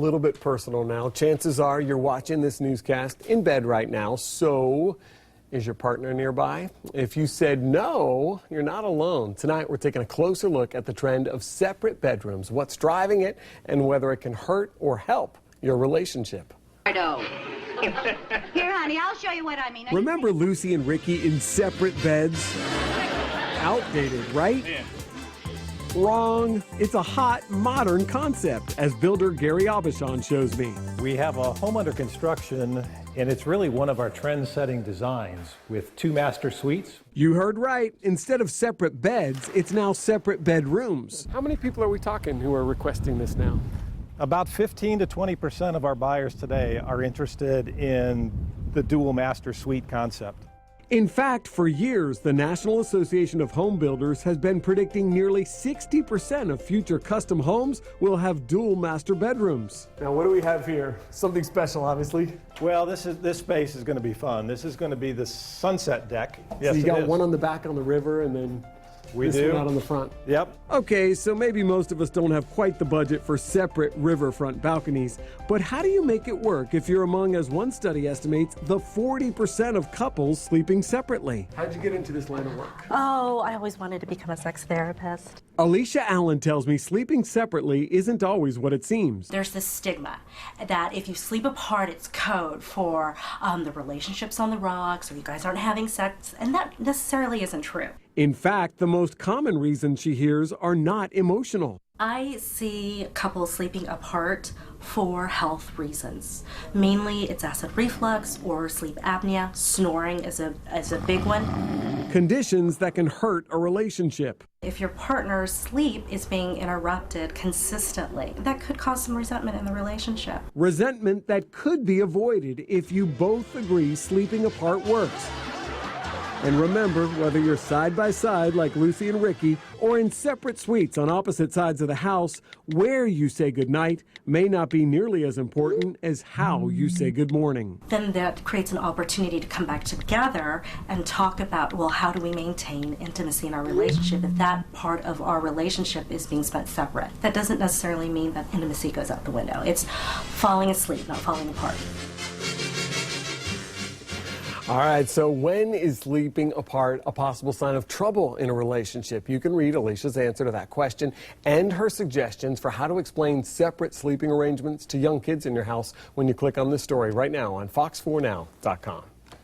little bit personal now. Chances are you're watching this newscast in bed right now, so is your partner nearby? If you said no, you're not alone. Tonight, we're taking a closer look at the trend of separate bedrooms, what's driving it, and whether it can hurt or help your relationship. I know. Here, honey, I'll show you what I mean. Remember Lucy and Ricky in separate beds? Outdated, right? Yeah. Wrong. It's a hot, modern concept, as builder Gary Aubuchon shows me. We have a home under construction, and it's really one of our trend-setting designs with 2 master suites. You heard right. Instead of separate beds, it's now separate bedrooms. How many people are we talking who are requesting this now? About 15 to 20% of our buyers today are interested in the dual master suite concept. In fact, for years, the National Association of Home Builders has been predicting nearly 60% of future custom homes will have dual master bedrooms. Now, what do we have here? Something special, obviously. Well, this space is going to be fun. This is going to be the sunset deck. Yes, so you it got is. one on the back on the river, and then We this do. one out on the front. Yep. Okay, so maybe most of us don't have quite the budget for separate riverfront balconies, but how do you make it work if you're among, as one study estimates, the 40% of couples sleeping separately? How'd you get into this line of work? Oh, I always wanted to become a sex therapist. Alicia Allen tells me sleeping separately isn't always what it seems. There's this stigma that if you sleep apart, it's code for the relationship's on the rocks, or you guys aren't having sex, and that necessarily isn't true. In fact, the most common reasons she hears are not emotional. I see couples sleeping apart for health reasons. Mainly it's acid reflux or sleep apnea. Snoring is a big one. Conditions that can hurt a relationship. If your partner's sleep is being interrupted consistently, that could cause some resentment in the relationship. Resentment that could be avoided if you both agree sleeping apart works. And remember, whether you're side by side like Lucy and Ricky or in separate suites on opposite sides of the house, where you say goodnight may not be nearly as important as how you say good morning. Then that creates an opportunity to come back together and talk about, well, how do we maintain intimacy in our relationship if that part of our relationship is being spent separate? That doesn't necessarily mean that intimacy goes out the window. It's falling asleep, not falling apart. All right, so when is sleeping apart a possible sign of trouble in a relationship? You can read Alicia's answer to that question and her suggestions for how to explain separate sleeping arrangements to young kids in your house when you click on this story right now on fox4now.com.